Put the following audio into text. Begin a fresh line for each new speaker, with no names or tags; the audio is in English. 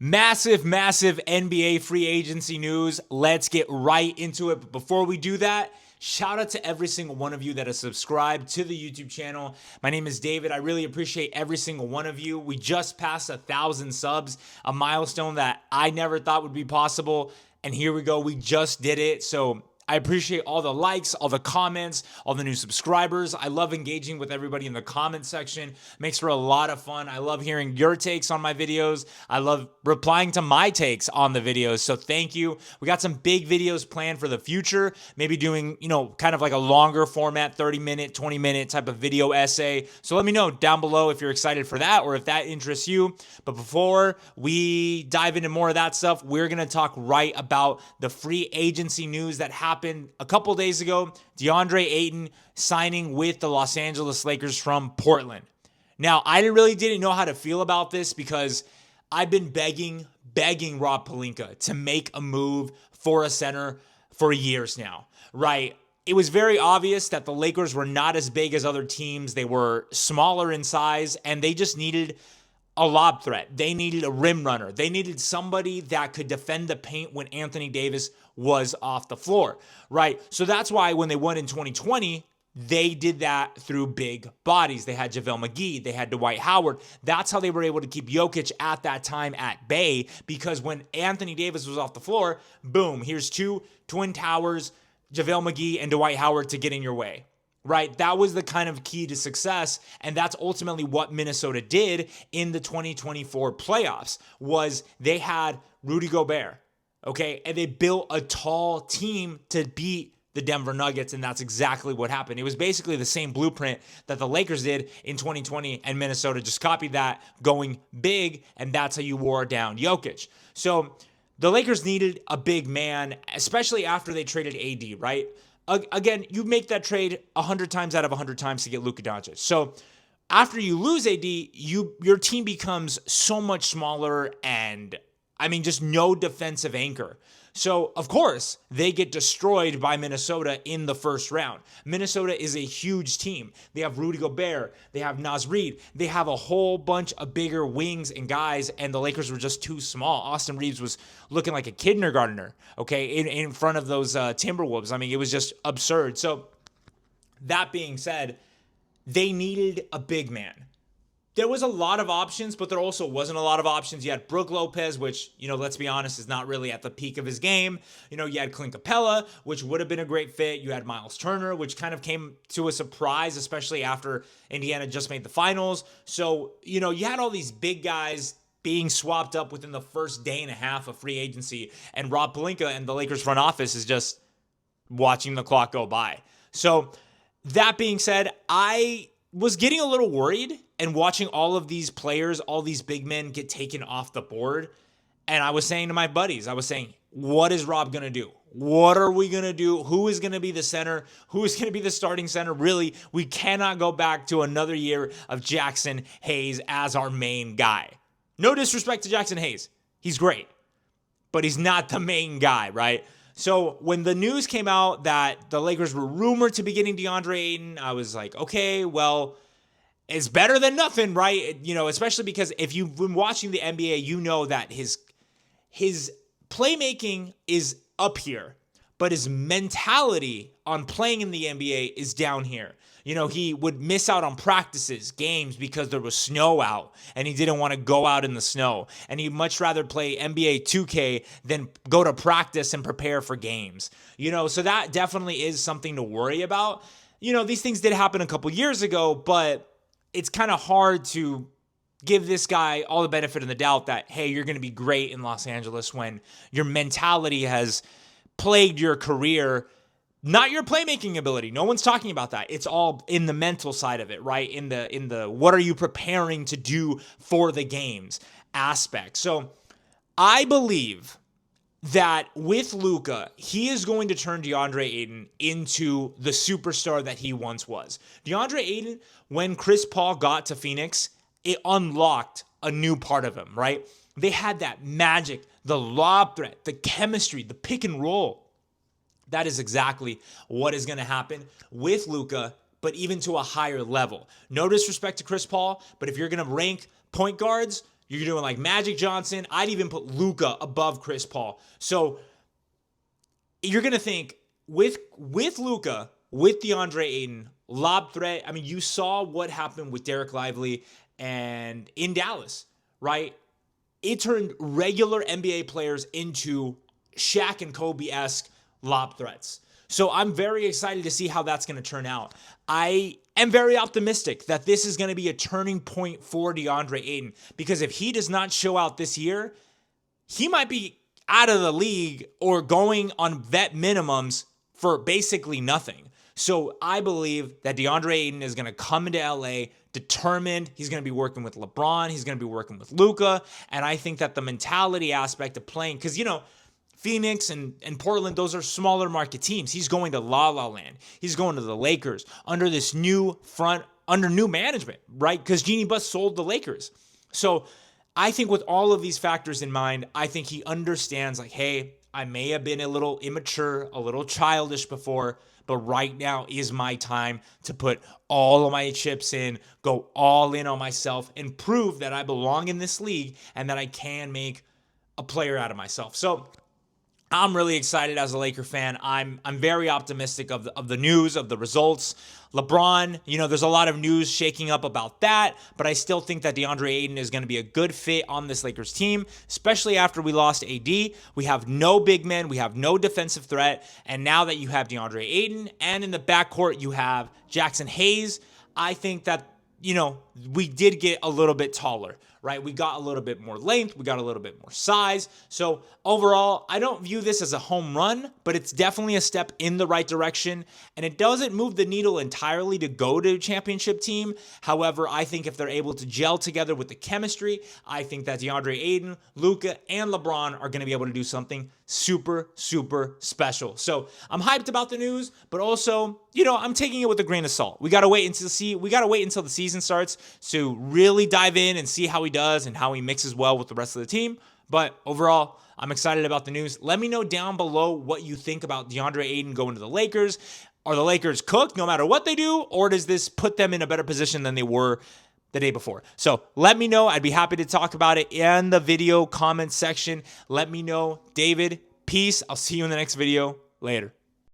Massive NBA free agency news. Let's get right into it. But before we do that, shout out to every single one of you that has subscribed to the YouTube channel. My name is David. I really appreciate every single one of you. We just passed 1,000 subs, a milestone that I never thought would be possible. And here we go. We just did it. So I appreciate all the likes, all the comments, all the new subscribers. I love engaging with everybody in the comment section. Makes for a lot of fun. I love hearing your takes on my videos. I love replying to my takes on the videos. So thank you. We got some big videos planned for the future. Maybe doing, kind of like a longer format, 30-minute, 20-minute type of video essay. So let me know down below if you're excited for that or if that interests you. But before we dive into more of that stuff, we're going to talk right about the free agency news that happened a couple days ago. Deandre Ayton signing with the Los Angeles Lakers from Portland. Now, I really didn't know how to feel about this because I've been begging Rob Pelinka to make a move for a center for years now, right? It was very obvious that the Lakers were not as big as other teams. They were smaller in size, and they just needed a lob threat. They needed a rim runner. They needed somebody that could defend the paint when Anthony Davis was off the floor, right? So that's why when they won in 2020, they did that through big bodies. They had JaVale McGee. They had Dwight Howard. That's how they were able to keep Jokic at that time at bay, because when Anthony Davis was off the floor, boom, here's two Twin Towers, JaVale McGee and Dwight Howard to get in your way. Right? That was the kind of key to success, and that's ultimately what Minnesota did in the 2024 playoffs, was they had Rudy Gobert, okay? And they built a tall team to beat the Denver Nuggets, and that's exactly what happened. It was basically the same blueprint that the Lakers did in 2020, and Minnesota just copied that, going big, and that's how you wore down Jokic. So the Lakers needed a big man, especially after they traded AD, right? Again, you make that trade 100 times out of 100 times to get Luka Doncic. So after you lose AD, your team becomes so much smaller and, just no defensive anchor. So, of course, they get destroyed by Minnesota in the first round. Minnesota is a huge team. They have Rudy Gobert. They have Naz Reid. They have a whole bunch of bigger wings and guys, and the Lakers were just too small. Austin Reeves was looking like a kindergartner, okay, in front of those Timberwolves. It was just absurd. So, that being said, they needed a big man. There was a lot of options, but there also wasn't a lot of options. You had Brook Lopez, which, let's be honest, is not really at the peak of his game. You had Clint Capella, which would have been a great fit. You had Miles Turner, which kind of came to a surprise, especially after Indiana just made the finals. So, you had all these big guys being swapped up within the first day and a half of free agency. And Rob Pelinka and the Lakers front office is just watching the clock go by. So, that being said, I was getting a little worried and watching all of these players, all these big men get taken off the board. And I was saying to my buddies, what is Rob going to do? What are we going to do? Who is going to be the center? Who is going to be the starting center? Really, we cannot go back to another year of Jackson Hayes as our main guy. No disrespect to Jackson Hayes. He's great, but he's not the main guy, right? So when the news came out that the Lakers were rumored to be getting Deandre Ayton, I was like, okay, well, it's better than nothing, right? Especially because if you've been watching the NBA, you know that his playmaking is up here, but his mentality on playing in the NBA is down here. He would miss out on practices, games, because there was snow out and he didn't want to go out in the snow. And he'd much rather play NBA 2K than go to practice and prepare for games. So that definitely is something to worry about. These things did happen a couple years ago, but it's kind of hard to give this guy all the benefit of the doubt that, hey, you're going to be great in Los Angeles when your mentality has plagued your career, not your playmaking ability. No one's talking about that. It's all in the mental side of it, right? In the what are you preparing to do for the games aspect. So I believe that with Luka, he is going to turn DeAndre Ayton into the superstar that he once was. DeAndre Ayton, when Chris Paul got to Phoenix, it unlocked a new part of him, right? They had that magic, the lob threat, the chemistry, the pick and roll. That is exactly what is going to happen with Luka, but even to a higher level. No disrespect to Chris Paul, but if you're going to rank point guards, You're doing like Magic Johnson. I'd even put Luka above Chris Paul. So you're going to think with Luka, with DeAndre Ayton, lob threat. I mean, you saw what happened with Derek Lively and in Dallas, right? It turned regular NBA players into Shaq and Kobe-esque lob threats. So I'm very excited to see how that's going to turn out. I am very optimistic that this is going to be a turning point for DeAndre Ayton, because if he does not show out this year, he might be out of the league or going on vet minimums for basically nothing. So I believe that DeAndre Ayton is going to come into LA determined. He's going to be working with LeBron. He's going to be working with Luka. And I think that the mentality aspect of playing, because, you know, Phoenix and Portland, those are smaller market teams. He's going to La La Land. He's going to the Lakers under this new under new management, right? Because Jeanie Buss sold the Lakers. So I think with all of these factors in mind, I think he understands like, hey, I may have been a little immature, a little childish before, but right now is my time to put all of my chips in, go all in on myself, and prove that I belong in this league and that I can make a player out of myself. So I'm really excited as a Laker fan. I'm very optimistic of the news, of the results. LeBron, you know, there's a lot of news shaking up about that, but I still think that DeAndre Ayton is going to be a good fit on this Lakers team, especially after we lost AD. We have no big men. We have no defensive threat. And now that you have DeAndre Ayton and in the backcourt you have Jackson Hayes, I think that, you know, we did get a little bit taller, right? We got a little bit more length. We got a little bit more size. So overall, I don't view this as a home run, but it's definitely a step in the right direction. And it doesn't move the needle entirely to go to a championship team. However, I think if they're able to gel together with the chemistry, I think that DeAndre Ayton, Luka, and LeBron are going to be able to do something super, super special. So I'm hyped about the news, but also, you know, I'm taking it with a grain of salt. We got to wait until the season starts to really dive in and see how he does and how he mixes well with the rest of the team. But overall, I'm excited about the news. Let me know down below what you think about DeAndre Ayton going to the Lakers. Are the Lakers cooked no matter what they do, or does this put them in a better position than they were the day before? So let me know. I'd be happy to talk about it in the video comment section. Let me know. David, peace. I'll see you in the next video. Later.